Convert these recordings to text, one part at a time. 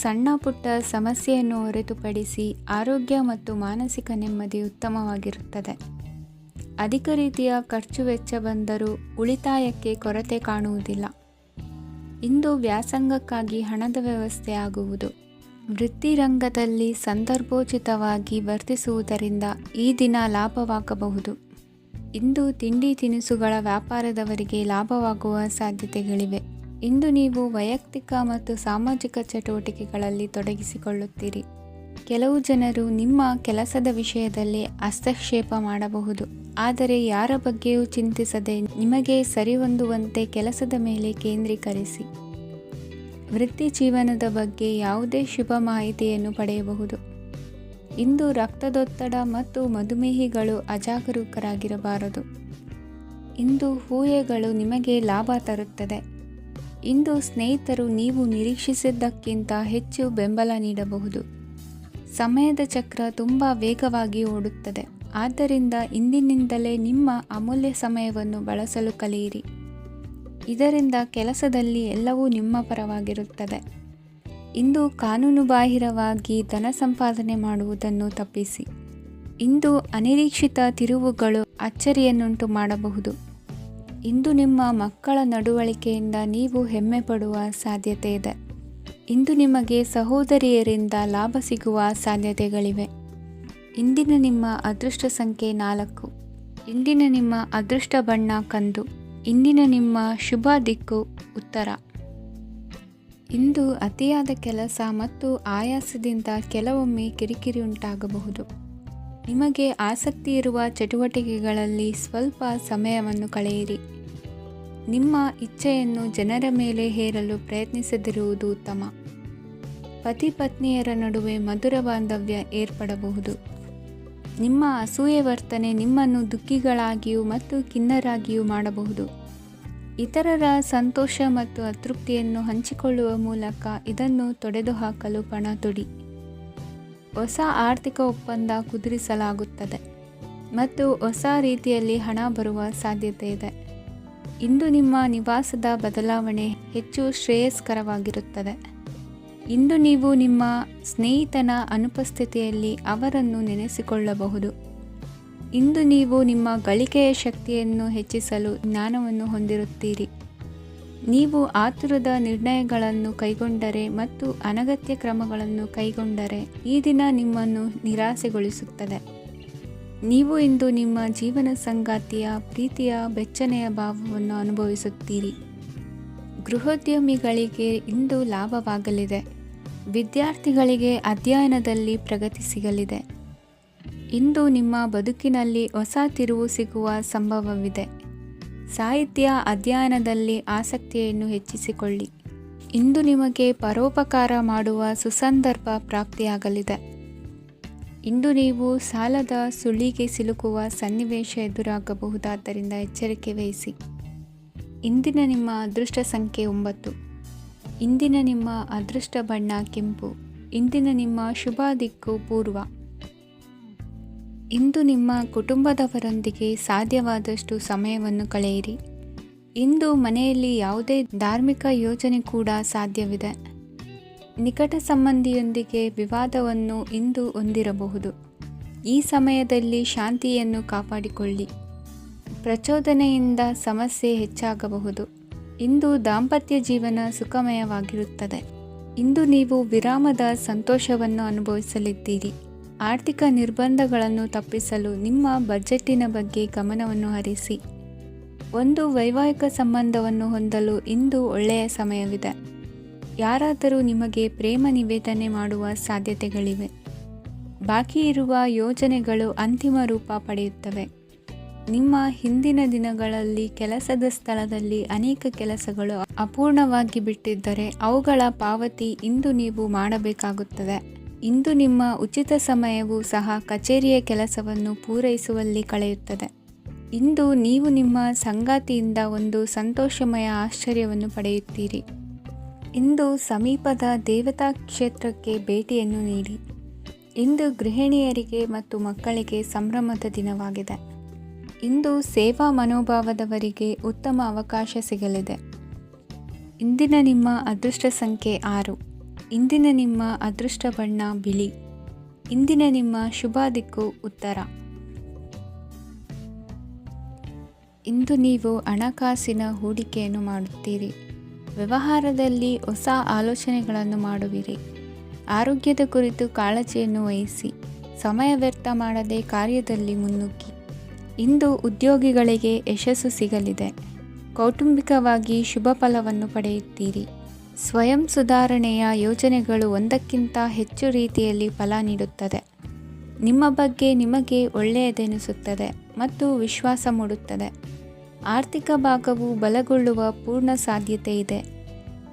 ಸಣ್ಣ ಪುಟ್ಟ ಸಮಸ್ಯೆಯನ್ನು ಹೊರತುಪಡಿಸಿ ಆರೋಗ್ಯ ಮತ್ತು ಮಾನಸಿಕ ನೆಮ್ಮದಿ ಉತ್ತಮವಾಗಿರುತ್ತದೆ. ಅಧಿಕ ರೀತಿಯ ಖರ್ಚು ವೆಚ್ಚ ಬಂದರೂ ಉಳಿತಾಯಕ್ಕೆ ಕೊರತೆ ಕಾಣುವುದಿಲ್ಲ. ಇಂದು ವ್ಯಾಸಂಗಕ್ಕಾಗಿ ಹಣದ ವ್ಯವಸ್ಥೆ ಆಗುವುದು. ವೃತ್ತಿರಂಗದಲ್ಲಿ ಸಂದರ್ಭೋಚಿತವಾಗಿ ವರ್ತಿಸುವುದರಿಂದ ಈ ದಿನ ಲಾಭವಾಗಬಹುದು. ಇಂದು ತಿಂಡಿ ತಿನಿಸುಗಳ ವ್ಯಾಪಾರದವರಿಗೆ ಲಾಭವಾಗುವ ಸಾಧ್ಯತೆಗಳಿವೆ. ಇಂದು ನೀವು ವೈಯಕ್ತಿಕ ಮತ್ತು ಸಾಮಾಜಿಕ ಚಟುವಟಿಕೆಗಳಲ್ಲಿ ತೊಡಗಿಸಿಕೊಳ್ಳುತ್ತೀರಿ. ಕೆಲವು ಜನರು ನಿಮ್ಮ ಕೆಲಸದ ವಿಷಯದಲ್ಲಿ ಹಸ್ತಕ್ಷೇಪ ಮಾಡಬಹುದು, ಆದರೆ ಯಾರ ಬಗ್ಗೆಯೂ ಚಿಂತಿಸದೆ ನಿಮಗೆ ಸರಿಹೊಂದುವಂತೆ ಕೆಲಸದ ಮೇಲೆ ಕೇಂದ್ರೀಕರಿಸಿ. ವೃತ್ತಿ ಜೀವನದ ಬಗ್ಗೆ ಯಾವುದೇ ಶುಭ ಮಾಹಿತಿಯನ್ನು ಪಡೆಯಬಹುದು. ಇಂದು ರಕ್ತದೊತ್ತಡ ಮತ್ತು ಮಧುಮೇಹಿಗಳು ಅಜಾಗರೂಕರಾಗಿರಬಾರದು. ಇಂದು ಊಹೆಗಳು ನಿಮಗೆ ಲಾಭ ತರುತ್ತದೆ. ಇಂದು ಸ್ನೇಹಿತರು ನೀವು ನಿರೀಕ್ಷಿಸಿದ್ದಕ್ಕಿಂತ ಹೆಚ್ಚು ಬೆಂಬಲ ನೀಡಬಹುದು. ಸಮಯದ ಚಕ್ರ ತುಂಬ ವೇಗವಾಗಿ ಓಡುತ್ತದೆ. ಆದ್ದರಿಂದ ಇಂದಿನಿಂದಲೇ ನಿಮ್ಮ ಅಮೂಲ್ಯ ಸಮಯವನ್ನು ಬಳಸಲು ಕಲಿಯಿರಿ. ಇದರಿಂದ ಕೆಲಸದಲ್ಲಿ ಎಲ್ಲವೂ ನಿಮ್ಮ ಪರವಾಗಿರುತ್ತದೆ. ಇಂದು ಕಾನೂನುಬಾಹಿರವಾಗಿ ಧನ ಸಂಪಾದನೆ ಮಾಡುವುದನ್ನು ತಪ್ಪಿಸಿ. ಇಂದು ಅನಿರೀಕ್ಷಿತ ತಿರುವುಗಳು ಅಚ್ಚರಿಯನ್ನುಂಟು ಮಾಡಬಹುದು. ಇಂದು ನಿಮ್ಮ ಮಕ್ಕಳ ನಡವಳಿಕೆಯಿಂದ ನೀವು ಹೆಮ್ಮೆ ಪಡುವ ಸಾಧ್ಯತೆ ಇದೆ. ಇಂದು ನಿಮಗೆ ಸಹೋದರಿಯರಿಂದ ಲಾಭ ಸಿಗುವ ಸಾಧ್ಯತೆಗಳಿವೆ. ಇಂದಿನ ನಿಮ್ಮ ಅದೃಷ್ಟ ಸಂಖ್ಯೆ 4. ಇಂದಿನ ನಿಮ್ಮ ಅದೃಷ್ಟ ಬಣ್ಣ ಕಂದು. ಇಂದಿನ ನಿಮ್ಮ ಶುಭ ದಿಕ್ಕು ಉತ್ತರ. ಇಂದು ಅತಿಯಾದ ಕೆಲಸ ಮತ್ತು ಆಯಾಸದಿಂದ ಕೆಲವೊಮ್ಮೆ ಕಿರಿಕಿರಿ ಉಂಟಾಗಬಹುದು. ನಿಮಗೆ ಆಸಕ್ತಿ ಇರುವ ಚಟುವಟಿಕೆಗಳಲ್ಲಿ ಸ್ವಲ್ಪ ಸಮಯವನ್ನು ಕಳೆಯಿರಿ. ನಿಮ್ಮ ಇಚ್ಛೆಯನ್ನು ಜನರ ಮೇಲೆ ಹೇರಲು ಪ್ರಯತ್ನಿಸದಿರುವುದು ಉತ್ತಮ. ಪತಿ ಪತ್ನಿಯರ ನಡುವೆ ಮಧುರ ಬಾಂಧವ್ಯ ಏರ್ಪಡಬಹುದು. ನಿಮ್ಮ ಅಸೂಯೆ ವರ್ತನೆ ನಿಮ್ಮನ್ನು ದುಃಖಿಗಳಾಗಿಯೂ ಮತ್ತು ಖಿನ್ನರಾಗಿಯೂ ಮಾಡಬಹುದು. ಇತರರ ಸಂತೋಷ ಮತ್ತು ಅತೃಪ್ತಿಯನ್ನು ಹಂಚಿಕೊಳ್ಳುವ ಮೂಲಕ ಇದನ್ನು ತೊಡೆದುಹಾಕಲು ಪಣ ತೊಡಿ. ಹೊಸ ಆರ್ಥಿಕ ಒಪ್ಪಂದ ಕುದುರಿಸಲಾಗುತ್ತದೆ ಮತ್ತು ಹೊಸ ರೀತಿಯಲ್ಲಿ ಹಣ ಬರುವ ಸಾಧ್ಯತೆ ಇದೆ. ಇಂದು ನಿಮ್ಮ ನಿವಾಸದ ಬದಲಾವಣೆ ಹೆಚ್ಚು ಶ್ರೇಯಸ್ಕರವಾಗಿರುತ್ತದೆ. ಇಂದು ನೀವು ನಿಮ್ಮ ಸ್ನೇಹಿತನ ಅನುಪಸ್ಥಿತಿಯಲ್ಲಿ ಅವರನ್ನು ನೆನೆಸಿಕೊಳ್ಳಬಹುದು. ಇಂದು ನೀವು ನಿಮ್ಮ ಗಳಿಕೆಯ ಶಕ್ತಿಯನ್ನು ಹೆಚ್ಚಿಸಲು ಜ್ಞಾನವನ್ನು ಹೊಂದಿರುತ್ತೀರಿ. ನೀವು ಆತುರದ ನಿರ್ಣಯಗಳನ್ನು ಕೈಗೊಂಡರೆ ಮತ್ತು ಅನಗತ್ಯ ಕ್ರಮಗಳನ್ನು ಕೈಗೊಂಡರೆ ಈ ದಿನ ನಿಮ್ಮನ್ನು ನಿರಾಸೆಗೊಳಿಸುತ್ತದೆ. ನೀವು ಇಂದು ನಿಮ್ಮ ಜೀವನ ಸಂಗಾತಿಯ ಪ್ರೀತಿಯ ಬೆಚ್ಚನೆಯ ಭಾವವನ್ನು ಅನುಭವಿಸುತ್ತೀರಿ. ಗೃಹೋದ್ಯಮಿಗಳಿಗೆ ಇಂದು ಲಾಭವಾಗಲಿದೆ. ವಿದ್ಯಾರ್ಥಿಗಳಿಗೆ ಅಧ್ಯಯನದಲ್ಲಿ ಪ್ರಗತಿ ಸಿಗಲಿದೆ. ಇಂದು ನಿಮ್ಮ ಬದುಕಿನಲ್ಲಿ ಹೊಸ ತಿರುವು ಸಿಗುವ ಸಂಭವವಿದೆ. ಸಾಹಿತ್ಯ ಅಧ್ಯಯನದಲ್ಲಿ ಆಸಕ್ತಿಯನ್ನು ಹೆಚ್ಚಿಸಿಕೊಳ್ಳಿ. ಇಂದು ನಿಮಗೆ ಪರೋಪಕಾರ ಮಾಡುವ ಸುಸಂದರ್ಭ ಪ್ರಾಪ್ತಿಯಾಗಲಿದೆ. ಇಂದು ನೀವು ಸಾಲದ ಸುಳಿಗೆ ಸಿಲುಕುವ ಸನ್ನಿವೇಶ ಎದುರಾಗಬಹುದಾದ್ದರಿಂದ ಎಚ್ಚರಿಕೆ ವಹಿಸಿ. ಇಂದಿನ ನಿಮ್ಮ ಅದೃಷ್ಟ ಸಂಖ್ಯೆ 9. ಇಂದಿನ ನಿಮ್ಮ ಅದೃಷ್ಟ ಬಣ್ಣ ಕೆಂಪು. ಇಂದಿನ ನಿಮ್ಮ ಶುಭ ದಿಕ್ಕು ಪೂರ್ವ. ಇಂದು ನಿಮ್ಮ ಕುಟುಂಬದವರೊಂದಿಗೆ ಸಾಧ್ಯವಾದಷ್ಟು ಸಮಯವನ್ನು ಕಳೆಯಿರಿ. ಇಂದು ಮನೆಯಲ್ಲಿ ಯಾವುದೇ ಧಾರ್ಮಿಕ ಯೋಜನೆ ಕೂಡ ಸಾಧ್ಯವಿದೆ. ನಿಕಟ ಸಂಬಂಧಿಯೊಂದಿಗೆ ವಿವಾದವನ್ನು ಇಂದು ಹೊಂದಿರಬಹುದು. ಈ ಸಮಯದಲ್ಲಿ ಶಾಂತಿಯನ್ನು ಕಾಪಾಡಿಕೊಳ್ಳಿ. ಪ್ರಚೋದನೆಯಿಂದ ಸಮಸ್ಯೆ ಹೆಚ್ಚಾಗಬಹುದು. ಇಂದು ದಾಂಪತ್ಯ ಜೀವನ ಸುಖಮಯವಾಗಿರುತ್ತದೆ. ಇಂದು ನೀವು ವಿರಾಮದ ಸಂತೋಷವನ್ನು ಅನುಭವಿಸಲಿದ್ದೀರಿ. ಆರ್ಥಿಕ ನಿರ್ಬಂಧಗಳನ್ನು ತಪ್ಪಿಸಲು ನಿಮ್ಮ ಬಜೆಟ್ಟಿನ ಬಗ್ಗೆ ಗಮನವನ್ನು ಹರಿಸಿ. ಒಂದು ವೈವಾಹಿಕ ಸಂಬಂಧವನ್ನು ಹೊಂದಲು ಇಂದು ಒಳ್ಳೆಯ ಸಮಯವಿದೆ. ಯಾರಾದರೂ ನಿಮಗೆ ಪ್ರೇಮ ನಿವೇದನೆ ಮಾಡುವ ಸಾಧ್ಯತೆಗಳಿವೆ. ಬಾಕಿ ಇರುವ ಯೋಜನೆಗಳು ಅಂತಿಮ ರೂಪ ಪಡೆಯುತ್ತವೆ. ನಿಮ್ಮ ಹಿಂದಿನ ದಿನಗಳಲ್ಲಿ ಕೆಲಸದ ಸ್ಥಳದಲ್ಲಿ ಅನೇಕ ಕೆಲಸಗಳು ಅಪೂರ್ಣವಾಗಿ ಬಿಟ್ಟಿದ್ದರೆ ಅವುಗಳ ಪಾವತಿ ಇಂದು ನೀವು ಮಾಡಬೇಕಾಗುತ್ತದೆ. ಇಂದು ನಿಮ್ಮ ಉಚಿತ ಸಮಯವು ಸಹ ಕಚೇರಿಯ ಕೆಲಸವನ್ನು ಪೂರೈಸುವಲ್ಲಿ ಕಳೆಯುತ್ತದೆ. ಇಂದು ನೀವು ನಿಮ್ಮ ಸಂಗಾತಿಯಿಂದ ಒಂದು ಸಂತೋಷಮಯ ಆಶ್ಚರ್ಯವನ್ನು ಪಡೆಯುತ್ತೀರಿ. ಇಂದು ಸಮೀಪದ ದೇವತಾ ಕ್ಷೇತ್ರಕ್ಕೆ ಭೇಟಿಯನ್ನು ನೀಡಿ. ಇಂದು ಗೃಹಿಣಿಯರಿಗೆ ಮತ್ತು ಮಕ್ಕಳಿಗೆ ಸಂಭ್ರಮದ ದಿನವಾಗಿದೆ. ಇಂದು ಸೇವಾ ಮನೋಭಾವದವರಿಗೆ ಉತ್ತಮ ಅವಕಾಶ ಸಿಗಲಿದೆ. ಇಂದಿನ ನಿಮ್ಮ ಅದೃಷ್ಟ ಸಂಖ್ಯೆ 6. ಇಂದಿನ ನಿಮ್ಮ ಅದೃಷ್ಟ ಬಣ್ಣ ಬಿಳಿ. ಇಂದಿನ ನಿಮ್ಮ ಶುಭ ದಿಕ್ಕು ಉತ್ತರ. ಇಂದು ನೀವು ಹಣಕಾಸಿನ ಹೂಡಿಕೆಯನ್ನು ಮಾಡುತ್ತೀರಿ. ವ್ಯವಹಾರದಲ್ಲಿ ಹೊಸ ಆಲೋಚನೆಗಳನ್ನು ಮಾಡುವಿರಿ. ಆರೋಗ್ಯದ ಕುರಿತು ಕಾಳಜಿಯನ್ನು ವಹಿಸಿ. ಸಮಯ ವ್ಯರ್ಥ ಮಾಡದೆ ಕಾರ್ಯದಲ್ಲಿ ಮುನ್ನುಗ್ಗಿ. ಇಂದು ಉದ್ಯೋಗಿಗಳಿಗೆ ಯಶಸ್ಸು ಸಿಗಲಿದೆ. ಕೌಟುಂಬಿಕವಾಗಿ ಶುಭ ಫಲವನ್ನು ಪಡೆಯುತ್ತೀರಿ. ಸ್ವಯಂ ಸುಧಾರಣೆಯ ಯೋಜನೆಗಳು ಒಂದಕ್ಕಿಂತ ಹೆಚ್ಚು ರೀತಿಯಲ್ಲಿ ಫಲ ನೀಡುತ್ತದೆ. ನಿಮ್ಮ ಬಗ್ಗೆ ನಿಮಗೆ ಒಳ್ಳೆಯದೆನಿಸುತ್ತದೆ ಮತ್ತು ವಿಶ್ವಾಸ ಮೂಡುತ್ತದೆ. ಆರ್ಥಿಕ ಭಾಗವು ಬಲಗೊಳ್ಳುವ ಪೂರ್ಣ ಸಾಧ್ಯತೆ ಇದೆ.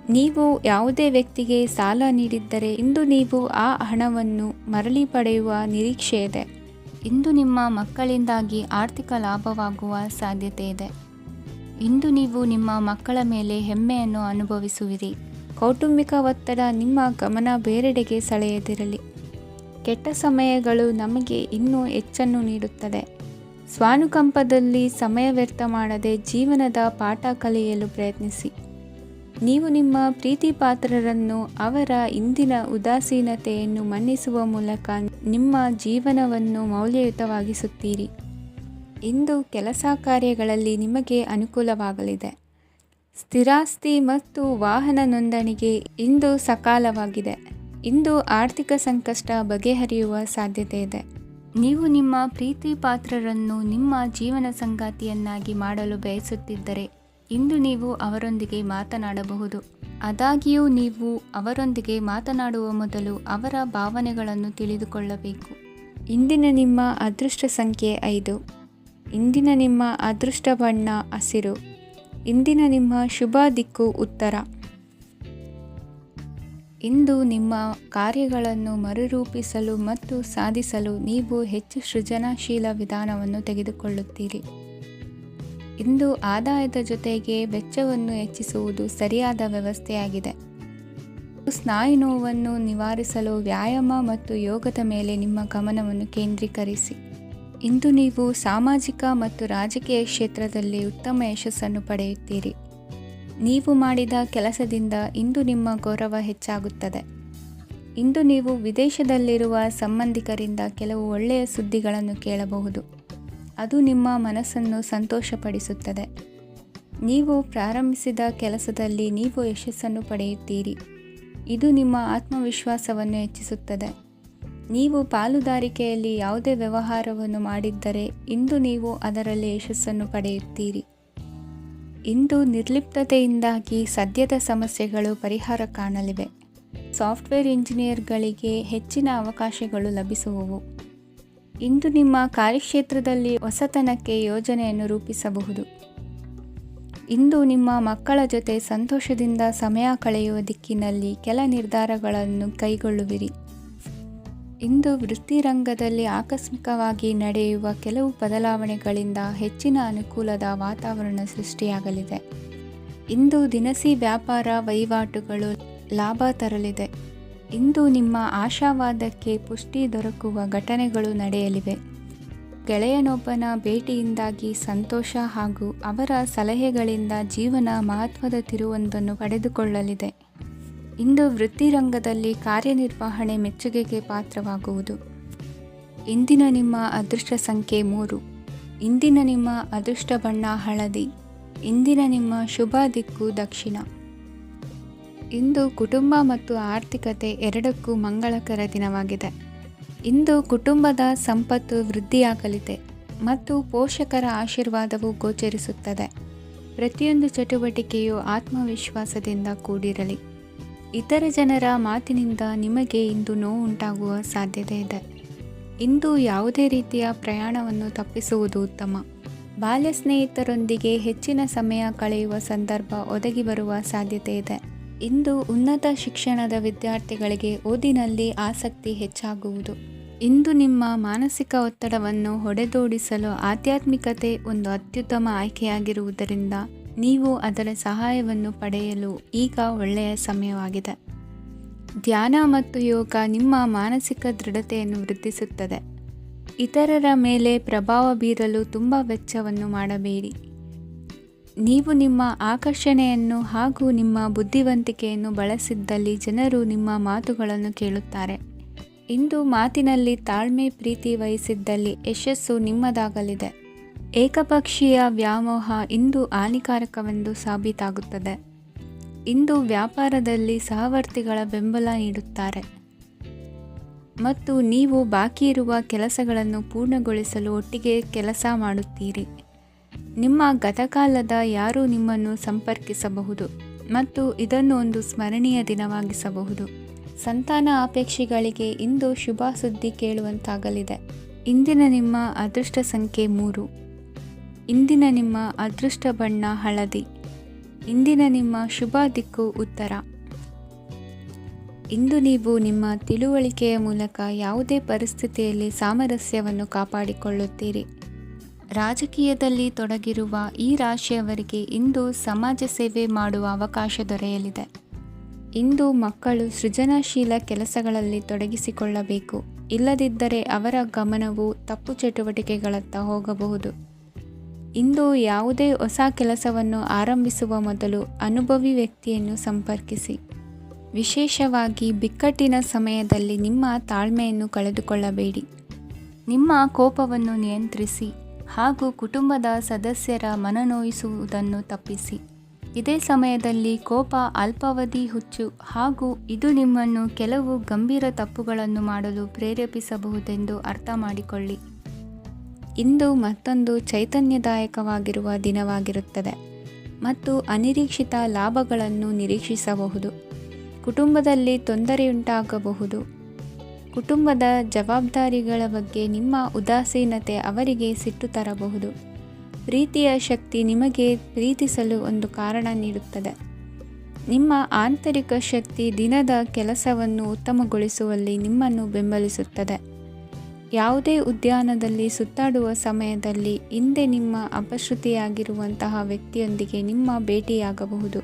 ನೀವು ಯಾವುದೇ ವ್ಯಕ್ತಿಗೆ ಸಾಲ ನೀಡಿದ್ದರೆ ಇಂದು ನೀವು ಆ ಹಣವನ್ನು ಮರಳಿ ಪಡೆಯುವ ನಿರೀಕ್ಷೆ ಇದೆ. ಇಂದು ನಿಮ್ಮ ಮಕ್ಕಳಿಂದಾಗಿ ಆರ್ಥಿಕ ಲಾಭವಾಗುವ ಸಾಧ್ಯತೆ ಇದೆ. ಇಂದು ನೀವು ನಿಮ್ಮ ಮಕ್ಕಳ ಮೇಲೆ ಹೆಮ್ಮೆಯನ್ನು ಅನುಭವಿಸುವಿರಿ. ಕೌಟುಂಬಿಕ ಒತ್ತಡ ನಿಮ್ಮ ಗಮನ ಬೇರೆಡೆಗೆ ಸೆಳೆಯದಿರಲಿ. ಕೆಟ್ಟ ಸಮಯಗಳು ನಮಗೆ ಇನ್ನೂ ಹೆಚ್ಚನ್ನು ನೀಡುತ್ತದೆ. ಸ್ವಾನುಕಂಪದಲ್ಲಿ ಸಮಯ ವ್ಯರ್ಥ ಮಾಡದೆ ಜೀವನದ ಪಾಠ ಕಲಿಯಲು ಪ್ರಯತ್ನಿಸಿ. ನೀವು ನಿಮ್ಮ ಪ್ರೀತಿ ಪಾತ್ರರನ್ನು ಅವರ ಇಂದಿನ ಉದಾಸೀನತೆಯನ್ನು ಮನ್ನಿಸುವ ಮೂಲಕ ನಿಮ್ಮ ಜೀವನವನ್ನು ಮೌಲ್ಯಯುತವಾಗಿಸುತ್ತೀರಿ. ಇಂದು ಕೆಲಸ ಕಾರ್ಯಗಳಲ್ಲಿ ನಿಮಗೆ ಅನುಕೂಲವಾಗಲಿದೆ. ಸ್ಥಿರಾಸ್ತಿ ಮತ್ತು ವಾಹನ ನೋಂದಣಿಗೆ ಇಂದು ಸಕಾಲವಾಗಿದೆ. ಇಂದು ಆರ್ಥಿಕ ಸಂಕಷ್ಟ ಬಗೆಹರಿಯುವ ಸಾಧ್ಯತೆ ಇದೆ. ನೀವು ನಿಮ್ಮ ಪ್ರೀತಿ ಪಾತ್ರರನ್ನು ನಿಮ್ಮ ಜೀವನ ಸಂಗಾತಿಯನ್ನಾಗಿ ಮಾಡಲು ಬಯಸುತ್ತಿದ್ದರೆ ಇಂದು ನೀವು ಅವರೊಂದಿಗೆ ಮಾತನಾಡಬಹುದು. ಆದಾಗ್ಯೂ ನೀವು ಅವರೊಂದಿಗೆ ಮಾತನಾಡುವ ಮೊದಲು ಅವರ ಭಾವನೆಗಳನ್ನು ತಿಳಿದುಕೊಳ್ಳಬೇಕು. ಇಂದಿನ ನಿಮ್ಮ ಅದೃಷ್ಟ ಸಂಖ್ಯೆ 5. ಇಂದಿನ ನಿಮ್ಮ ಅದೃಷ್ಟ ಬಣ್ಣ ಹಸಿರು. ಇಂದಿನ ನಿಮ್ಮ ಶುಭ ದಿಕ್ಕು ಉತ್ತರ. ಇಂದು ನಿಮ್ಮ ಕಾರ್ಯಗಳನ್ನು ಮರುರೂಪಿಸಲು ಮತ್ತು ಸಾಧಿಸಲು ನೀವು ಹೆಚ್ಚು ಸೃಜನಶೀಲ ವಿಧಾನವನ್ನು ತೆಗೆದುಕೊಳ್ಳುತ್ತೀರಿ. ಇಂದು ಆದಾಯದ ಜೊತೆಗೆ ವೆಚ್ಚವನ್ನು ಹೆಚ್ಚಿಸುವುದು ಸರಿಯಾದ ವ್ಯವಸ್ಥೆಯಾಗಿದೆ. ಸ್ನಾಯು ನೋವನ್ನು ನಿವಾರಿಸಲು ವ್ಯಾಯಾಮ ಮತ್ತು ಯೋಗದ ಮೇಲೆ ನಿಮ್ಮ ಗಮನವನ್ನು ಕೇಂದ್ರೀಕರಿಸಿ. ಇಂದು ನೀವು ಸಾಮಾಜಿಕ ಮತ್ತು ರಾಜಕೀಯ ಕ್ಷೇತ್ರದಲ್ಲಿ ಉತ್ತಮ ಯಶಸ್ಸನ್ನು ಪಡೆಯುತ್ತೀರಿ. ನೀವು ಮಾಡಿದ ಕೆಲಸದಿಂದ ಇಂದು ನಿಮ್ಮ ಗೌರವ ಹೆಚ್ಚಾಗುತ್ತದೆ. ಇಂದು ನೀವು ವಿದೇಶದಲ್ಲಿರುವ ಸಂಬಂಧಿಕರಿಂದ ಕೆಲವು ಒಳ್ಳೆಯ ಸುದ್ದಿಗಳನ್ನು ಕೇಳಬಹುದು. ಅದು ನಿಮ್ಮ ಮನಸ್ಸನ್ನು ಸಂತೋಷಪಡಿಸುತ್ತದೆ. ನೀವು ಪ್ರಾರಂಭಿಸಿದ ಕೆಲಸದಲ್ಲಿ ನೀವು ಯಶಸ್ಸನ್ನು ಪಡೆಯುತ್ತೀರಿ. ಇದು ನಿಮ್ಮ ಆತ್ಮವಿಶ್ವಾಸವನ್ನು ಹೆಚ್ಚಿಸುತ್ತದೆ. ನೀವು ಪಾಲುದಾರಿಕೆಯಲ್ಲಿ ಯಾವುದೇ ವ್ಯವಹಾರವನ್ನು ಮಾಡಿದ್ದರೆ ಇಂದು ನೀವು ಅದರಲ್ಲಿ ಯಶಸ್ಸನ್ನು ಪಡೆಯುತ್ತೀರಿ. ಇಂದು ನಿರ್ಲಿಪ್ತತೆಯಿಂದಾಗಿ ಸದ್ಯದ ಸಮಸ್ಯೆಗಳು ಪರಿಹಾರ ಕಾಣಲಿವೆ. ಸಾಫ್ಟ್ವೇರ್ ಇಂಜಿನಿಯರ್ಗಳಿಗೆ ಹೆಚ್ಚಿನ ಅವಕಾಶಗಳು ಲಭಿಸುವವು. ಇಂದು ನಿಮ್ಮ ಕಾರ್ಯಕ್ಷೇತ್ರದಲ್ಲಿ ಹೊಸತನಕ್ಕೆ ಯೋಜನೆಯನ್ನು ರೂಪಿಸಬಹುದು. ಇಂದು ನಿಮ್ಮ ಮಕ್ಕಳ ಜೊತೆ ಸಂತೋಷದಿಂದ ಸಮಯ ಕಳೆಯುವ ದಿಕ್ಕಿನಲ್ಲಿ ಕೆಲ ನಿರ್ಧಾರಗಳನ್ನು ಕೈಗೊಳ್ಳುವಿರಿ. ಇಂದು ವೃತ್ತಿರಂಗದಲ್ಲಿ ಆಕಸ್ಮಿಕವಾಗಿ ನಡೆಯುವ ಕೆಲವು ಬದಲಾವಣೆಗಳಿಂದ ಹೆಚ್ಚಿನ ಅನುಕೂಲದ ವಾತಾವರಣ ಸೃಷ್ಟಿಯಾಗಲಿದೆ. ಇಂದು ದಿನಸಿ ವ್ಯಾಪಾರ ವಹಿವಾಟುಗಳು ಲಾಭ ತರಲಿದೆ. ಇಂದು ನಿಮ್ಮ ಆಶಾವಾದಕ್ಕೆ ಪುಷ್ಟಿ ದೊರಕುವ ಘಟನೆಗಳು ನಡೆಯಲಿವೆ. ಗೆಳೆಯನೊಬ್ಬನ ಭೇಟಿಯಿಂದಾಗಿ ಸಂತೋಷ ಹಾಗೂ ಅವರ ಸಲಹೆಗಳಿಂದ ಜೀವನ ಮಹತ್ವದ ತಿರುವೊಂದನ್ನು ಪಡೆದುಕೊಳ್ಳಲಿದೆ. ಇಂದು ವೃತ್ತಿರಂಗದಲ್ಲಿ ಕಾರ್ಯನಿರ್ವಹಣೆ ಮೆಚ್ಚುಗೆಗೆ ಪಾತ್ರವಾಗುವುದು. ಇಂದಿನ ನಿಮ್ಮ ಅದೃಷ್ಟ ಸಂಖ್ಯೆ 3. ಇಂದಿನ ನಿಮ್ಮ ಅದೃಷ್ಟ ಬಣ್ಣ ಹಳದಿ. ಇಂದಿನ ನಿಮ್ಮ ಶುಭ ದಿಕ್ಕು ದಕ್ಷಿಣ. ಇಂದು ಕುಟುಂಬ ಮತ್ತು ಆರ್ಥಿಕತೆ ಎರಡಕ್ಕೂ ಮಂಗಳಕರ ದಿನವಾಗಿದೆ. ಇಂದು ಕುಟುಂಬದ ಸಂಪತ್ತು ವೃದ್ಧಿಯಾಗಲಿದೆ ಮತ್ತು ಪೋಷಕರ ಆಶೀರ್ವಾದವು ಗೋಚರಿಸುತ್ತದೆ. ಪ್ರತಿಯೊಂದು ಚಟುವಟಿಕೆಯು ಆತ್ಮವಿಶ್ವಾಸದಿಂದ ಕೂಡಿರಲಿ. ಇತರ ಜನರ ಮಾತಿನಿಂದ ನಿಮಗೆ ಇಂದು ನೋವು ಉಂಟಾಗುವ ಸಾಧ್ಯತೆ ಇದೆ. ಇಂದು ಯಾವುದೇ ರೀತಿಯ ಪ್ರಯಾಣವನ್ನು ತಪ್ಪಿಸುವುದು ಉತ್ತಮ. ಬಾಲ್ಯ ಸ್ನೇಹಿತರೊಂದಿಗೆ ಹೆಚ್ಚಿನ ಸಮಯ ಕಳೆಯುವ ಸಂದರ್ಭ ಒದಗಿ ಬರುವ ಸಾಧ್ಯತೆ ಇದೆ. ಇಂದು ಉನ್ನತ ಶಿಕ್ಷಣದ ವಿದ್ಯಾರ್ಥಿಗಳಿಗೆ ಓದಿನಲ್ಲಿ ಆಸಕ್ತಿ ಹೆಚ್ಚಾಗುವುದು. ಇಂದು ನಿಮ್ಮ ಮಾನಸಿಕ ಒತ್ತಡವನ್ನು ಹೊಡೆದೋಡಿಸಲು ಆಧ್ಯಾತ್ಮಿಕತೆ ಒಂದು ಅತ್ಯುತ್ತಮ ಆಯ್ಕೆಯಾಗಿರುವುದರಿಂದ ನೀವು ಅದರ ಸಹಾಯವನ್ನು ಪಡೆಯಲು ಈಗ ಒಳ್ಳೆಯ ಸಮಯವಾಗಿದೆ. ಧ್ಯಾನ ಮತ್ತು ಯೋಗ ನಿಮ್ಮ ಮಾನಸಿಕ ದೃಢತೆಯನ್ನು ವೃದ್ಧಿಸುತ್ತದೆ. ಇತರರ ಮೇಲೆ ಪ್ರಭಾವ ಬೀರಲು ತುಂಬ ವೆಚ್ಚವನ್ನು ಮಾಡಬೇಡಿ. ನೀವು ನಿಮ್ಮ ಆಕರ್ಷಣೆಯನ್ನು ಹಾಗೂ ನಿಮ್ಮ ಬುದ್ಧಿವಂತಿಕೆಯನ್ನು ಬಳಸಿದ್ದಲ್ಲಿ ಜನರು ನಿಮ್ಮ ಮಾತುಗಳನ್ನು ಕೇಳುತ್ತಾರೆ. ಇಂದು ಮಾತಿನಲ್ಲಿ ತಾಳ್ಮೆ ಪ್ರೀತಿ ವಹಿಸಿದ್ದಲ್ಲಿ ಯಶಸ್ಸು ನಿಮ್ಮದಾಗಲಿದೆ. ಏಕಪಕ್ಷೀಯ ವ್ಯಾಮೋಹ ಇಂದು ಹಾನಿಕಾರಕವೆಂದು ಸಾಬೀತಾಗುತ್ತದೆ. ಇಂದು ವ್ಯಾಪಾರದಲ್ಲಿ ಸಹವರ್ತಿಗಳ ಬೆಂಬಲ ನೀಡುತ್ತಾರೆ ಮತ್ತು ನೀವು ಬಾಕಿ ಇರುವ ಕೆಲಸಗಳನ್ನು ಪೂರ್ಣಗೊಳಿಸಲು ಒಟ್ಟಿಗೆ ಕೆಲಸ ಮಾಡುತ್ತೀರಿ. ನಿಮ್ಮ ಗತಕಾಲದ ಯಾರೂ ನಿಮ್ಮನ್ನು ಸಂಪರ್ಕಿಸಬಹುದು ಮತ್ತು ಇದನ್ನು ಒಂದು ಸ್ಮರಣೀಯ ದಿನವಾಗಿಸಬಹುದು. ಸಂತಾನ ಅಪೇಕ್ಷಿಗಳಿಗೆ ಇಂದು ಶುಭ ಸುದ್ದಿ ಕೇಳುವಂತಾಗಲಿದೆ. ಇಂದಿನ ನಿಮ್ಮ ಅದೃಷ್ಟ ಸಂಖ್ಯೆ 3. ಇಂದಿನ ನಿಮ್ಮ ಅದೃಷ್ಟ ಬಣ್ಣ ಹಳದಿ. ಇಂದಿನ ನಿಮ್ಮ ಶುಭ ದಿಕ್ಕು ಉತ್ತರ. ಇಂದು ನೀವು ನಿಮ್ಮ ತಿಳುವಳಿಕೆಯ ಮೂಲಕ ಯಾವುದೇ ಪರಿಸ್ಥಿತಿಯಲ್ಲಿ ಸಾಮರಸ್ಯವನ್ನು ಕಾಪಾಡಿಕೊಳ್ಳುತ್ತೀರಿ. ರಾಜಕೀಯದಲ್ಲಿ ತೊಡಗಿರುವ ಈ ರಾಶಿಯವರಿಗೆ ಇಂದು ಸಮಾಜ ಸೇವೆ ಮಾಡುವ ಅವಕಾಶ ದೊರೆಯಲಿದೆ. ಇಂದು ಮಕ್ಕಳು ಸೃಜನಶೀಲ ಕೆಲಸಗಳಲ್ಲಿ ತೊಡಗಿಸಿಕೊಳ್ಳಬೇಕು. ಇಲ್ಲದಿದ್ದರೆ ಅವರ ಗಮನವು ತಪ್ಪು ಚಟುವಟಿಕೆಗಳತ್ತ ಹೋಗಬಹುದು. ಇಂದು ಯಾವುದೇ ಹೊಸ ಕೆಲಸವನ್ನು ಆರಂಭಿಸುವ ಮೊದಲು ಅನುಭವಿ ವ್ಯಕ್ತಿಯನ್ನು ಸಂಪರ್ಕಿಸಿ. ವಿಶೇಷವಾಗಿ ಬಿಕ್ಕಟ್ಟಿನ ಸಮಯದಲ್ಲಿ ನಿಮ್ಮ ತಾಳ್ಮೆಯನ್ನು ಕಳೆದುಕೊಳ್ಳಬೇಡಿ. ನಿಮ್ಮ ಕೋಪವನ್ನು ನಿಯಂತ್ರಿಸಿ ಹಾಗೂ ಕುಟುಂಬದ ಸದಸ್ಯರ ಮನನೊಯಿಸುವುದನ್ನು ತಪ್ಪಿಸಿ. ಇದೇ ಸಮಯದಲ್ಲಿ ಕೋಪ ಅಲ್ಪಾವಧಿ ಹುಚ್ಚು ಹಾಗೂ ಇದು ನಿಮ್ಮನ್ನು ಕೆಲವು ಗಂಭೀರ ತಪ್ಪುಗಳನ್ನು ಮಾಡಲು ಪ್ರೇರೇಪಿಸಬಹುದೆಂದು ಅರ್ಥ ಮಾಡಿಕೊಳ್ಳಿ. ಇಂದು ಮತ್ತೊಂದು ಚೈತನ್ಯದಾಯಕವಾಗಿರುವ ದಿನವಾಗಿರುತ್ತದೆ ಮತ್ತು ಅನಿರೀಕ್ಷಿತ ಲಾಭಗಳನ್ನು ನಿರೀಕ್ಷಿಸಬಹುದು. ಕುಟುಂಬದಲ್ಲಿ ತೊಂದರೆಯುಂಟಾಗಬಹುದು. ಕುಟುಂಬದ ಜವಾಬ್ದಾರಿಗಳ ಬಗ್ಗೆ ನಿಮ್ಮ ಉದಾಸೀನತೆ ಅವರಿಗೆ ಸಿಟ್ಟು ತರಬಹುದು. ಪ್ರೀತಿಯ ಶಕ್ತಿ ನಿಮಗೆ ಪ್ರೀತಿಸಲು ಒಂದು ಕಾರಣ ನೀಡುತ್ತದೆ. ನಿಮ್ಮ ಆಂತರಿಕ ಶಕ್ತಿ ದಿನದ ಕೆಲಸವನ್ನು ಉತ್ತಮಗೊಳಿಸುವಲ್ಲಿ ನಿಮ್ಮನ್ನು ಬೆಂಬಲಿಸುತ್ತದೆ. ಯಾವುದೇ ಉದ್ಯಾನದಲ್ಲಿ ಸುತ್ತಾಡುವ ಸಮಯದಲ್ಲಿ ಹಿಂದೆ ನಿಮ್ಮ ಅಪಶ್ರುತಿಯಾಗಿರುವಂತಹ ವ್ಯಕ್ತಿಯೊಂದಿಗೆ ನಿಮ್ಮ ಭೇಟಿಯಾಗಬಹುದು.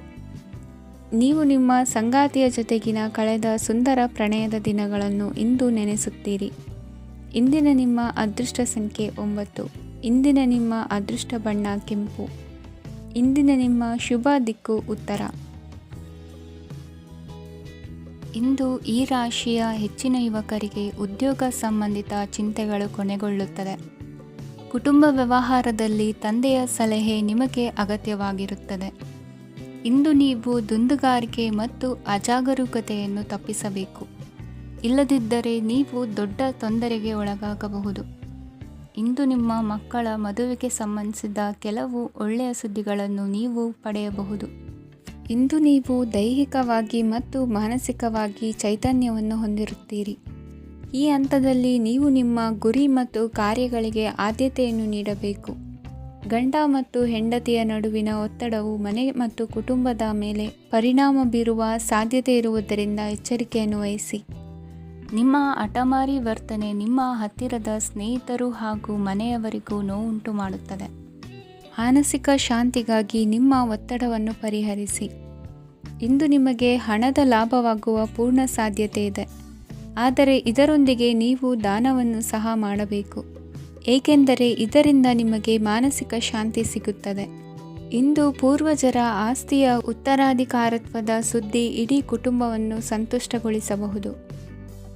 ನೀವು ನಿಮ್ಮ ಸಂಗಾತಿಯ ಜೊತೆಗಿನ ಕಳೆದ ಸುಂದರ ಪ್ರಣಯದ ದಿನಗಳನ್ನು ಇಂದು ನೆನೆಸುತ್ತೀರಿ. ಇಂದಿನ ನಿಮ್ಮ ಅದೃಷ್ಟ ಸಂಖ್ಯೆ 9. ಇಂದಿನ ನಿಮ್ಮ ಅದೃಷ್ಟ ಬಣ್ಣ ಕೆಂಪು. ಇಂದಿನ ನಿಮ್ಮ ಶುಭ ದಿಕ್ಕು ಉತ್ತರ. ಇಂದು ಈ ರಾಶಿಯ ಹೆಚ್ಚಿನ ಯುವಕರಿಗೆ ಉದ್ಯೋಗ ಸಂಬಂಧಿತ ಚಿಂತೆಗಳು ಕೊನೆಗೊಳ್ಳುತ್ತದೆ. ಕುಟುಂಬ ವ್ಯವಹಾರದಲ್ಲಿ ತಂದೆಯ ಸಲಹೆ ನಿಮಗೆ ಅಗತ್ಯವಾಗಿರುತ್ತದೆ. ಇಂದು ನೀವು ದುಂದುಗಾರಿಕೆ ಮತ್ತು ಅಜಾಗರೂಕತೆಯನ್ನು ತಪ್ಪಿಸಬೇಕು. ಇಲ್ಲದಿದ್ದರೆ ನೀವು ದೊಡ್ಡ ತೊಂದರೆಗೆ ಒಳಗಾಗಬಹುದು. ಇಂದು ನಿಮ್ಮ ಮಕ್ಕಳ ಮದುವೆಗೆ ಸಂಬಂಧಿಸಿದ ಕೆಲವು ಒಳ್ಳೆಯ ಸುದ್ದಿಗಳನ್ನು ನೀವು ಪಡೆಯಬಹುದು. ಇಂದು ನೀವು ದೈಹಿಕವಾಗಿ ಮತ್ತು ಮಾನಸಿಕವಾಗಿ ಚೈತನ್ಯವನ್ನು ಹೊಂದಿರುತ್ತೀರಿ. ಈ ಹಂತದಲ್ಲಿ ನೀವು ನಿಮ್ಮ ಗುರಿ ಮತ್ತು ಕಾರ್ಯಗಳಿಗೆ ಆದ್ಯತೆಯನ್ನು ನೀಡಬೇಕು. ಗಂಡ ಮತ್ತು ಹೆಂಡತಿಯ ನಡುವಿನ ಒತ್ತಡವು ಮನೆ ಮತ್ತು ಕುಟುಂಬದ ಮೇಲೆ ಪರಿಣಾಮ ಬೀರುವ ಸಾಧ್ಯತೆ ಇರುವುದರಿಂದ ಎಚ್ಚರಿಕೆಯನ್ನು ವಹಿಸಿ. ನಿಮ್ಮ ಹಠಮಾರಿ ವರ್ತನೆ ನಿಮ್ಮ ಹತ್ತಿರದ ಸ್ನೇಹಿತರು ಹಾಗೂ ಮನೆಯವರಿಗೂ ನೋವುಂಟು ಮಾಡುತ್ತದೆ. ಮಾನಸಿಕ ಶಾಂತಿಗಾಗಿ ನಿಮ್ಮ ಒತ್ತಡವನ್ನು ಪರಿಹರಿಸಿ. ಇಂದು ನಿಮಗೆ ಹಣದ ಲಾಭವಾಗುವ ಪೂರ್ಣ ಸಾಧ್ಯತೆ ಇದೆ. ಆದರೆ ಇದರೊಂದಿಗೆ ನೀವು ದಾನವನ್ನು ಸಹ ಮಾಡಬೇಕು, ಏಕೆಂದರೆ ಇದರಿಂದ ನಿಮಗೆ ಮಾನಸಿಕ ಶಾಂತಿ ಸಿಗುತ್ತದೆ. ಇಂದು ಪೂರ್ವಜರ ಆಸ್ತಿಯ ಉತ್ತರಾಧಿಕಾರತ್ವದ ಸುದ್ದಿ ಇಡೀ ಕುಟುಂಬವನ್ನು ಸಂತುಷ್ಟಗೊಳಿಸಬಹುದು.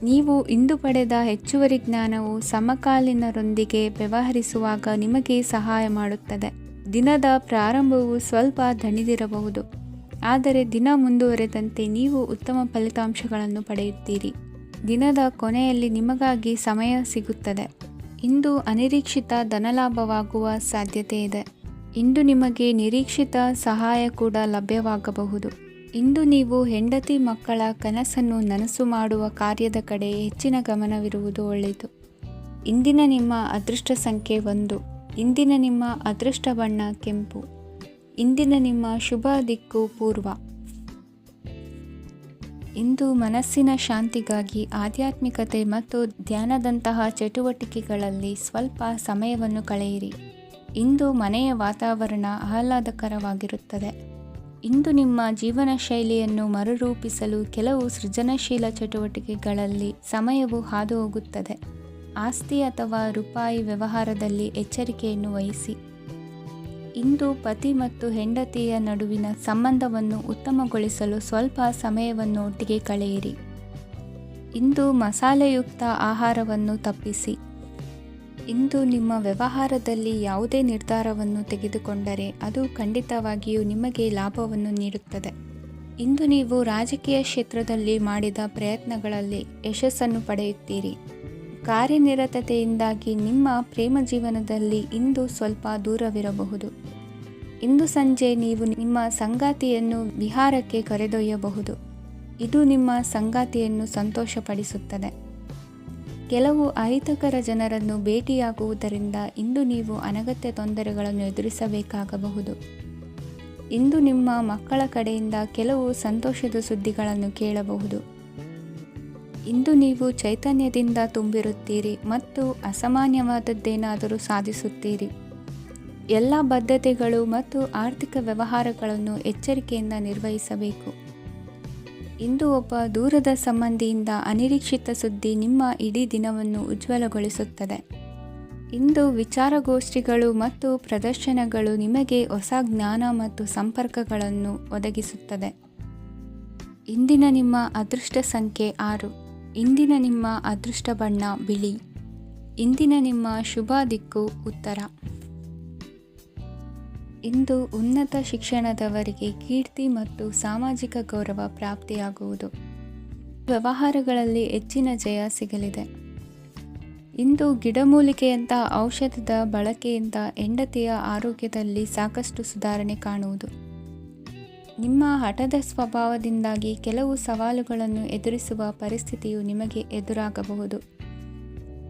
ನೀವು ಇಂದು ಪಡೆದ ಹೆಚ್ಚುವರಿ ಜ್ಞಾನವು ಸಮಕಾಲೀನರೊಂದಿಗೆ ವ್ಯವಹರಿಸುವಾಗ ನಿಮಗೆ ಸಹಾಯ ಮಾಡುತ್ತದೆ. ದಿನದ ಪ್ರಾರಂಭವು ಸ್ವಲ್ಪ ದಣಿದಿರಬಹುದು, ಆದರೆ ದಿನ ಮುಂದುವರೆದಂತೆ ನೀವು ಉತ್ತಮ ಫಲಿತಾಂಶಗಳನ್ನು ಪಡೆಯುತ್ತೀರಿ. ದಿನದ ಕೊನೆಯಲ್ಲಿ ನಿಮಗಾಗಿ ಸಮಯ ಸಿಗುತ್ತದೆ. ಇಂದು ಅನಿರೀಕ್ಷಿತ ಧನಲಾಭವಾಗುವ ಸಾಧ್ಯತೆ ಇದೆ. ಇಂದು ನಿಮಗೆ ನಿರೀಕ್ಷಿತ ಸಹಾಯ ಕೂಡ ಲಭ್ಯವಾಗಬಹುದು. ಇಂದು ನೀವು ಹೆಂಡತಿ ಮಕ್ಕಳ ಕನಸನ್ನು ನನಸು ಮಾಡುವ ಕಾರ್ಯದ ಕಡೆ ಹೆಚ್ಚಿನ ಗಮನವಿರುವುದು ಒಳ್ಳೆಯದು. ಇಂದಿನ ನಿಮ್ಮ ಅದೃಷ್ಟ ಸಂಖ್ಯೆ 1. ಇಂದಿನ ನಿಮ್ಮ ಅದೃಷ್ಟ ಬಣ್ಣ ಕೆಂಪು. ಇಂದಿನ ನಿಮ್ಮ ಶುಭ ದಿಕ್ಕು ಪೂರ್ವ. ಇಂದು ಮನಸ್ಸಿನ ಶಾಂತಿಗಾಗಿ ಆಧ್ಯಾತ್ಮಿಕತೆ ಮತ್ತು ಧ್ಯಾನದಂತಹ ಚಟುವಟಿಕೆಗಳಲ್ಲಿ ಸ್ವಲ್ಪ ಸಮಯವನ್ನು ಕಳೆಯಿರಿ. ಇಂದು ಮನೆಯ ವಾತಾವರಣ ಆಹ್ಲಾದಕರವಾಗಿರುತ್ತದೆ. ಇಂದು ನಿಮ್ಮ ಜೀವನ ಶೈಲಿಯನ್ನು ಮರುರೂಪಿಸಲು ಕೆಲವು ಸೃಜನಶೀಲ ಚಟುವಟಿಕೆಗಳಲ್ಲಿ ಸಮಯವು ಹಾದುಹೋಗುತ್ತದೆ. ಆಸ್ತಿ ಅಥವಾ ರೂಪಾಯಿ ವ್ಯವಹಾರದಲ್ಲಿ ಎಚ್ಚರಿಕೆಯನ್ನು ವಹಿಸಿ. ಇಂದು ಪತಿ ಮತ್ತು ಹೆಂಡತಿಯ ನಡುವಿನ ಸಂಬಂಧವನ್ನು ಉತ್ತಮಗೊಳಿಸಲು ಸ್ವಲ್ಪ ಸಮಯವನ್ನು ಒಟ್ಟಿಗೆ ಕಳೆಯಿರಿ. ಇಂದು ಮಸಾಲೆಯುಕ್ತ ಆಹಾರವನ್ನು ತಪ್ಪಿಸಿ. ಇಂದು ನಿಮ್ಮ ವ್ಯವಹಾರದಲ್ಲಿ ಯಾವುದೇ ನಿರ್ಧಾರವನ್ನು ತೆಗೆದುಕೊಂಡರೆ ಅದು ಖಂಡಿತವಾಗಿಯೂ ನಿಮಗೆ ಲಾಭವನ್ನು ನೀಡುತ್ತದೆ. ಇಂದು ನೀವು ರಾಜಕೀಯ ಕ್ಷೇತ್ರದಲ್ಲಿ ಮಾಡಿದ ಪ್ರಯತ್ನಗಳಲ್ಲಿ ಯಶಸ್ಸನ್ನು ಪಡೆಯುತ್ತೀರಿ. ಕಾರ್ಯನಿರತತೆಯಿಂದಾಗಿ ನಿಮ್ಮ ಪ್ರೇಮ ಜೀವನದಲ್ಲಿ ಇಂದು ಸ್ವಲ್ಪ ದೂರವಿರಬಹುದು. ಇಂದು ಸಂಜೆ ನೀವು ನಿಮ್ಮ ಸಂಗಾತಿಯನ್ನು ವಿಹಾರಕ್ಕೆ ಕರೆದೊಯ್ಯಬಹುದು. ಇದು ನಿಮ್ಮ ಸಂಗಾತಿಯನ್ನು ಸಂತೋಷಪಡಿಸುತ್ತದೆ. ಕೆಲವು ಅಹಿತಕರ ಜನರನ್ನು ಭೇಟಿಯಾಗುವುದರಿಂದ ಇಂದು ನೀವು ಅನಗತ್ಯ ತೊಂದರೆಗಳನ್ನು ಎದುರಿಸಬೇಕಾಗಬಹುದು. ಇಂದು ನಿಮ್ಮ ಮಕ್ಕಳ ಕಡೆಯಿಂದ ಕೆಲವು ಸಂತೋಷದ ಸುದ್ದಿಗಳನ್ನು ಕೇಳಬಹುದು. ಇಂದು ನೀವು ಚೈತನ್ಯದಿಂದ ತುಂಬಿರುತ್ತೀರಿ ಮತ್ತು ಅಸಾಮಾನ್ಯವಾದದ್ದೇನಾದರೂ ಸಾಧಿಸುತ್ತೀರಿ. ಎಲ್ಲ ಬದ್ಧತೆಗಳು ಮತ್ತು ಆರ್ಥಿಕ ವ್ಯವಹಾರಗಳನ್ನು ಎಚ್ಚರಿಕೆಯಿಂದ ನಿರ್ವಹಿಸಬೇಕು. ಇಂದು ಒಬ್ಬ ದೂರದ ಸಂಬಂಧಿಯಿಂದ ಅನಿರೀಕ್ಷಿತ ಸುದ್ದಿ ನಿಮ್ಮ ಇಡೀ ದಿನವನ್ನು ಉಜ್ವಲಗೊಳಿಸುತ್ತದೆ. ಇಂದು ವಿಚಾರಗೋಷ್ಠಿಗಳು ಮತ್ತು ಪ್ರದರ್ಶನಗಳು ನಿಮಗೆ ಹೊಸ ಜ್ಞಾನ ಮತ್ತು ಸಂಪರ್ಕಗಳನ್ನು ಒದಗಿಸುತ್ತದೆ. ಇಂದಿನ ನಿಮ್ಮ ಅದೃಷ್ಟ ಸಂಖ್ಯೆ 6. ಇಂದಿನ ನಿಮ್ಮ ಅದೃಷ್ಟ ಬಣ್ಣ ಬಿಳಿ. ಇಂದಿನ ನಿಮ್ಮ ಶುಭ ದಿಕ್ಕು ಉತ್ತರ. ಇಂದು ಉನ್ನತ ಶಿಕ್ಷಣದವರಿಗೆ ಕೀರ್ತಿ ಮತ್ತು ಸಾಮಾಜಿಕ ಗೌರವ ಪ್ರಾಪ್ತಿಯಾಗುವುದು. ವ್ಯವಹಾರಗಳಲ್ಲಿ ಹೆಚ್ಚಿನ ಜಯ ಸಿಗಲಿದೆ. ಇಂದು ಗಿಡಮೂಲಿಕೆಯಂಥ ಔಷಧದ ಬಳಕೆಯಿಂದ ಹೆಂಡತಿಯ ಆರೋಗ್ಯದಲ್ಲಿ ಸಾಕಷ್ಟು ಸುಧಾರಣೆ ಕಾಣುವುದು. ನಿಮ್ಮ ಹಠದ ಸ್ವಭಾವದಿಂದಾಗಿ ಕೆಲವು ಸವಾಲುಗಳನ್ನು ಎದುರಿಸುವ ಪರಿಸ್ಥಿತಿಯು ನಿಮಗೆ ಎದುರಾಗಬಹುದು.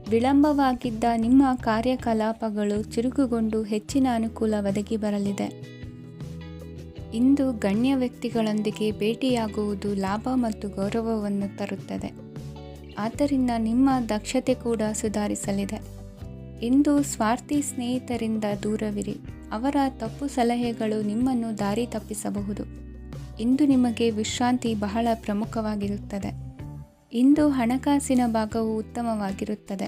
ವಿಳಂಬವಾಗಿದ್ದ ನಿಮ್ಮ ಕಾರ್ಯಕಲಾಪಗಳು ಚುರುಕುಗೊಂಡು ಹೆಚ್ಚಿನ ಅನುಕೂಲ ಒದಗಿ ಬರಲಿದೆ. ಇಂದು ಗಣ್ಯ ವ್ಯಕ್ತಿಗಳೊಂದಿಗೆ ಭೇಟಿಯಾಗುವುದು ಲಾಭ ಮತ್ತು ಗೌರವವನ್ನು ತರುತ್ತದೆ. ಆದ್ದರಿಂದ ನಿಮ್ಮ ದಕ್ಷತೆ ಕೂಡ ಸುಧಾರಿಸಲಿದೆ. ಇಂದು ಸ್ವಾರ್ಥಿ ಸ್ನೇಹಿತರಿಂದ ದೂರವಿರಿ. ಅವರ ತಪ್ಪು ಸಲಹೆಗಳು ನಿಮ್ಮನ್ನು ದಾರಿ ತಪ್ಪಿಸಬಹುದು. ಇಂದು ನಿಮಗೆ ವಿಶ್ರಾಂತಿ ಬಹಳ ಪ್ರಮುಖವಾಗಿರುತ್ತದೆ. ಇಂದು ಹಣಕಾಸಿನ ಭಾಗವು ಉತ್ತಮವಾಗಿರುತ್ತದೆ.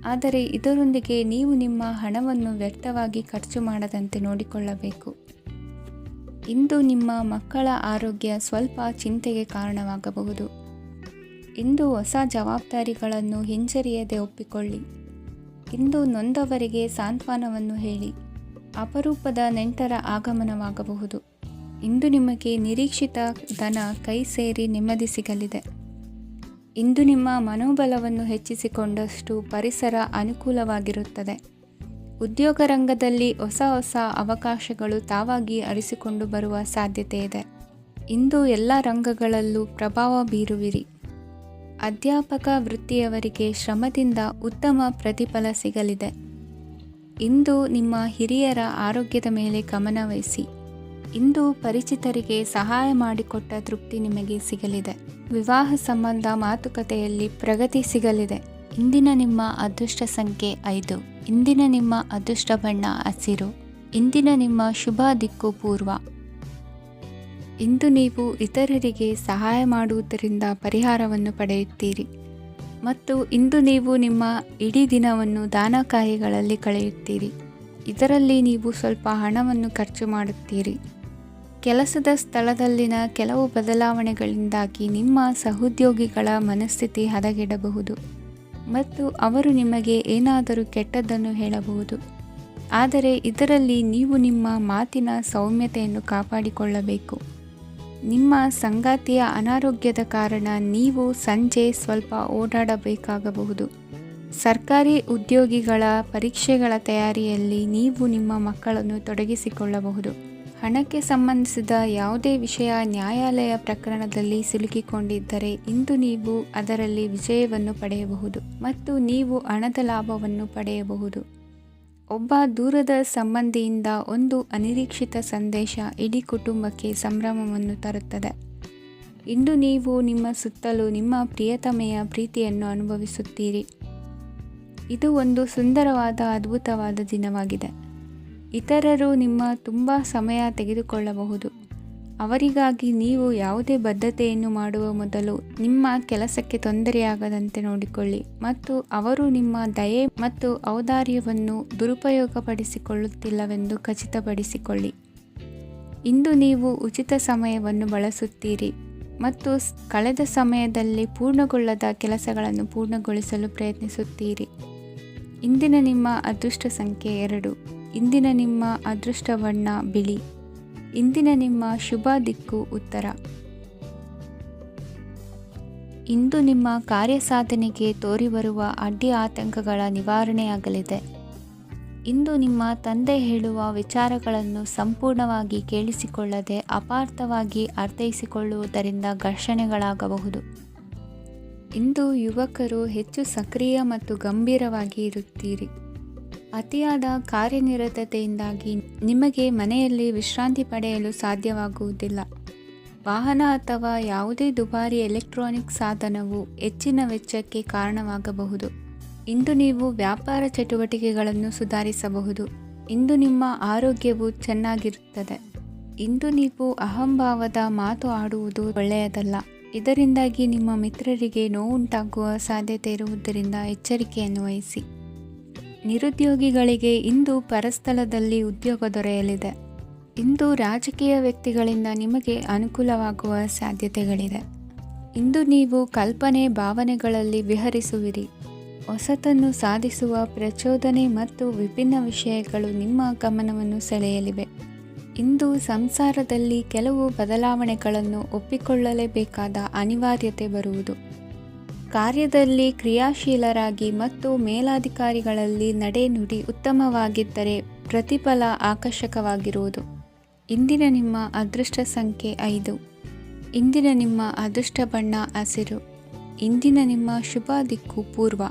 ಆದರೆ ಇದರೊಂದಿಗೆ ನೀವು ನಿಮ್ಮ ಹಣವನ್ನು ವ್ಯರ್ಥವಾಗಿ ಖರ್ಚು ಮಾಡದಂತೆ ನೋಡಿಕೊಳ್ಳಬೇಕು. ಇಂದು ನಿಮ್ಮ ಮಕ್ಕಳ ಆರೋಗ್ಯ ಸ್ವಲ್ಪ ಚಿಂತೆಗೆ ಕಾರಣವಾಗಬಹುದು. ಇಂದು ಹೊಸ ಜವಾಬ್ದಾರಿಗಳನ್ನು ಹಿಂಜರಿಯದೆ ಒಪ್ಪಿಕೊಳ್ಳಿ. ಇಂದು ನೊಂದವರಿಗೆ ಸಾಂತ್ವನವನ್ನು ಹೇಳಿ. ಅಪರೂಪದ ನೆಂಟರ ಆಗಮನವಾಗಬಹುದು. ಇಂದು ನಿಮಗೆ ನಿರೀಕ್ಷಿತ ಧನ ಕೈ ಸೇರಿ ನೆಮ್ಮದಿ ಸಿಗಲಿದೆ. ಇಂದು ನಿಮ್ಮ ಮನೋಬಲವನ್ನು ಹೆಚ್ಚಿಸಿಕೊಂಡಷ್ಟು ಪರಿಸರ ಅನುಕೂಲವಾಗಿರುತ್ತದೆ. ಉದ್ಯೋಗ ರಂಗದಲ್ಲಿ ಹೊಸ ಹೊಸ ಅವಕಾಶಗಳು ತಾವಾಗಿ ಅರಿಸಿಕೊಂಡು ಬರುವ ಸಾಧ್ಯತೆ ಇದೆ. ಇಂದು ಎಲ್ಲ ರಂಗಗಳಲ್ಲೂ ಪ್ರಭಾವ ಬೀರುವಿರಿ. ಅಧ್ಯಾಪಕ ವೃತ್ತಿಯವರಿಗೆ ಶ್ರಮದಿಂದ ಉತ್ತಮ ಪ್ರತಿಫಲ ಸಿಗಲಿದೆ. ಇಂದು ನಿಮ್ಮ ಹಿರಿಯರ ಆರೋಗ್ಯದ ಮೇಲೆ ಗಮನವಹಿಸಿ. ಇಂದು ಪರಿಚಿತರಿಗೆ ಸಹಾಯ ಮಾಡಿಕೊಟ್ಟ ತೃಪ್ತಿ ನಿಮಗೆ ಸಿಗಲಿದೆ. ವಿವಾಹ ಸಂಬಂಧ ಮಾತುಕತೆಯಲ್ಲಿ ಪ್ರಗತಿ ಸಿಗಲಿದೆ. ಇಂದಿನ ನಿಮ್ಮ ಅದೃಷ್ಟ ಸಂಖ್ಯೆ 5. ಇಂದಿನ ನಿಮ್ಮ ಅದೃಷ್ಟ ಬಣ್ಣ ಹಸಿರು. ಇಂದಿನ ನಿಮ್ಮ ಶುಭ ದಿಕ್ಕು ಪೂರ್ವ. ಇಂದು ನೀವು ಇತರರಿಗೆ ಸಹಾಯ ಮಾಡುವುದರಿಂದ ಪರಿಹಾರವನ್ನು ಪಡೆಯುತ್ತೀರಿ ಮತ್ತು ಇಂದು ನೀವು ನಿಮ್ಮ ಇಡೀ ದಿನವನ್ನು ದಾನ ಕಾರ್ಯಗಳಲ್ಲಿ ಕಳೆಯುತ್ತೀರಿ. ಇದರಲ್ಲಿ ನೀವು ಸ್ವಲ್ಪ ಹಣವನ್ನು ಖರ್ಚು ಮಾಡುತ್ತೀರಿ. ಕೆಲಸದ ಸ್ಥಳದಲ್ಲಿನ ಕೆಲವು ಬದಲಾವಣೆಗಳಿಂದಾಗಿ ನಿಮ್ಮ ಸಹೋದ್ಯೋಗಿಗಳ ಮನಸ್ಥಿತಿ ಹದಗೆಡಬಹುದು ಮತ್ತು ಅವರು ನಿಮಗೆ ಏನಾದರೂ ಕೆಟ್ಟದ್ದನ್ನು ಹೇಳಬಹುದು. ಆದರೆ ಇದರಲ್ಲಿ ನೀವು ನಿಮ್ಮ ಮಾತಿನ ಸೌಮ್ಯತೆಯನ್ನು ಕಾಪಾಡಿಕೊಳ್ಳಬೇಕು. ನಿಮ್ಮ ಸಂಗಾತಿಯ ಅನಾರೋಗ್ಯದ ಕಾರಣ ನೀವು ಸಂಜೆ ಸ್ವಲ್ಪ ಓಡಾಡಬೇಕಾಗಬಹುದು. ಸರ್ಕಾರಿ ಉದ್ಯೋಗಿಗಳ ಪರೀಕ್ಷೆಗಳ ತಯಾರಿಯಲ್ಲಿ ನೀವು ನಿಮ್ಮ ಮಕ್ಕಳನ್ನು ತೊಡಗಿಸಿಕೊಳ್ಳಬಹುದು. ಹಣಕ್ಕೆ ಸಂಬಂಧಿಸಿದ ಯಾವುದೇ ವಿಷಯ ನ್ಯಾಯಾಲಯ ಪ್ರಕರಣದಲ್ಲಿ ಸಿಲುಕಿಕೊಂಡಿದ್ದರೆ ಇಂದು ನೀವು ಅದರಲ್ಲಿ ವಿಜಯವನ್ನು ಪಡೆಯಬಹುದು ಮತ್ತು ನೀವು ಹಣದ ಲಾಭವನ್ನು ಪಡೆಯಬಹುದು. ಒಬ್ಬ ದೂರದ ಸಂಬಂಧಿಯಿಂದ ಒಂದು ಅನಿರೀಕ್ಷಿತ ಸಂದೇಶ ಇಡೀ ಕುಟುಂಬಕ್ಕೆ ಸಂಭ್ರಮವನ್ನು ತರುತ್ತದೆ. ಇಂದು ನೀವು ನಿಮ್ಮ ಸುತ್ತಲೂ ನಿಮ್ಮ ಪ್ರಿಯತಮೆಯ ಪ್ರೀತಿಯನ್ನು ಅನುಭವಿಸುತ್ತೀರಿ. ಇದು ಒಂದು ಸುಂದರವಾದ ಅದ್ಭುತವಾದ ದಿನವಾಗಿದೆ. ಇತರರು ನಿಮ್ಮ ತುಂಬ ಸಮಯ ತೆಗೆದುಕೊಳ್ಳಬಹುದು. ಅವರಿಗಾಗಿ ನೀವು ಯಾವುದೇ ಬದ್ಧತೆಯನ್ನು ಮಾಡುವ ಮೊದಲು ನಿಮ್ಮ ಕೆಲಸಕ್ಕೆ ತೊಂದರೆಯಾಗದಂತೆ ನೋಡಿಕೊಳ್ಳಿ ಮತ್ತು ಅವರು ನಿಮ್ಮ ದಯೆ ಮತ್ತು ಔದಾರ್ಯವನ್ನು ದುರುಪಯೋಗಪಡಿಸಿಕೊಳ್ಳುತ್ತಿಲ್ಲವೆಂದು ಖಚಿತಪಡಿಸಿಕೊಳ್ಳಿ. ಇಂದು ನೀವು ಉಚಿತ ಸಮಯವನ್ನು ಬಳಸುತ್ತೀರಿ ಮತ್ತು ಕಳೆದ ಸಮಯದಲ್ಲಿ ಪೂರ್ಣಗೊಳ್ಳದ ಕೆಲಸಗಳನ್ನು ಪೂರ್ಣಗೊಳಿಸಲು ಪ್ರಯತ್ನಿಸುತ್ತೀರಿ. ಇಂದಿನ ನಿಮ್ಮ ಅದೃಷ್ಟ ಸಂಖ್ಯೆ 2. ಇಂದಿನ ನಿಮ್ಮ ಅದೃಷ್ಟ ಬಣ್ಣ ಬಿಳಿ. ಇಂದಿನ ನಿಮ್ಮ ಶುಭ ದಿಕ್ಕು ಉತ್ತರ. ಇಂದು ನಿಮ್ಮ ಕಾರ್ಯಸಾಧನೆಗೆ ತೋರಿಬರುವ ಅಡ್ಡಿ ಆತಂಕಗಳ ನಿವಾರಣೆಯಾಗಲಿದೆ. ಇಂದು ನಿಮ್ಮ ತಂದೆ ಹೇಳುವ ವಿಚಾರಗಳನ್ನು ಸಂಪೂರ್ಣವಾಗಿ ಕೇಳಿಸಿಕೊಳ್ಳದೆ ಅಪಾರ್ಥವಾಗಿ ಅರ್ಥೈಸಿಕೊಳ್ಳುವುದರಿಂದ ಘರ್ಷಣೆಗಳಾಗಬಹುದು. ಇಂದು ಯುವಕರು ಹೆಚ್ಚು ಸಕ್ರಿಯ ಮತ್ತು ಗಂಭೀರವಾಗಿ ಇರುತ್ತೀರಿ. ಅತಿಯಾದ ಕಾರ್ಯನಿರತತೆಯಿಂದಾಗಿ ನಿಮಗೆ ಮನೆಯಲ್ಲಿ ವಿಶ್ರಾಂತಿ ಪಡೆಯಲು ಸಾಧ್ಯವಾಗುವುದಿಲ್ಲ. ವಾಹನ ಅಥವಾ ಯಾವುದೇ ದುಬಾರಿ ಎಲೆಕ್ಟ್ರಾನಿಕ್ ಸಾಧನವು ಹೆಚ್ಚಿನ ವೆಚ್ಚಕ್ಕೆ ಕಾರಣವಾಗಬಹುದು. ಇಂದು ನೀವು ವ್ಯಾಪಾರ ಚಟುವಟಿಕೆಗಳನ್ನು ಸುಧಾರಿಸಬಹುದು. ಇಂದು ನಿಮ್ಮ ಆರೋಗ್ಯವು ಚೆನ್ನಾಗಿರುತ್ತದೆ. ಇಂದು ನೀವು ಅಹಂಭಾವದ ಮಾತು ಆಡುವುದು ಒಳ್ಳೆಯದಲ್ಲ. ಇದರಿಂದಾಗಿ ನಿಮ್ಮ ಮಿತ್ರರಿಗೆ ನೋವುಂಟಾಗುವ ಸಾಧ್ಯತೆ ಇರುವುದರಿಂದ ಎಚ್ಚರಿಕೆಯನ್ನು ವಹಿಸಿ. ನಿರುದ್ಯೋಗಿಗಳಿಗೆ ಇಂದು ಪರಸ್ಥಳದಲ್ಲಿ ಉದ್ಯೋಗ ದೊರೆಯಲಿದೆ. ಇಂದು ರಾಜಕೀಯ ವ್ಯಕ್ತಿಗಳಿಂದ ನಿಮಗೆ ಅನುಕೂಲವಾಗುವ ಸಾಧ್ಯತೆಗಳಿದೆ. ಇಂದು ನೀವು ಕಲ್ಪನೆ ಭಾವನೆಗಳಲ್ಲಿ ವಿಹರಿಸುವಿರಿ. ಹೊಸತನ್ನು ಸಾಧಿಸುವ ಪ್ರಚೋದನೆ ಮತ್ತು ವಿಭಿನ್ನ ವಿಷಯಗಳು ನಿಮ್ಮ ಗಮನವನ್ನು ಸೆಳೆಯಲಿವೆ. ಇಂದು ಸಂಸಾರದಲ್ಲಿ ಕೆಲವು ಬದಲಾವಣೆಗಳನ್ನು ಒಪ್ಪಿಕೊಳ್ಳಲೇಬೇಕಾದ ಅನಿವಾರ್ಯತೆ ಬರುವುದು. ಕಾರ್ಯದಲ್ಲಿ ಕ್ರಿಯಾಶೀಲರಾಗಿ ಮತ್ತು ಮೇಲಾಧಿಕಾರಿಗಳಲ್ಲಿ ನಡೆನುಡಿ ಉತ್ತಮವಾಗಿದ್ದರೆ ಪ್ರತಿಫಲ ಆಕರ್ಷಕವಾಗಿರುವುದು. ಇಂದಿನ ನಿಮ್ಮ ಅದೃಷ್ಟ ಸಂಖ್ಯೆ 5. ಇಂದಿನ ನಿಮ್ಮ ಅದೃಷ್ಟ ಬಣ್ಣ ಹಸಿರು. ಇಂದಿನ ನಿಮ್ಮ ಶುಭ ದಿಕ್ಕು ಪೂರ್ವ.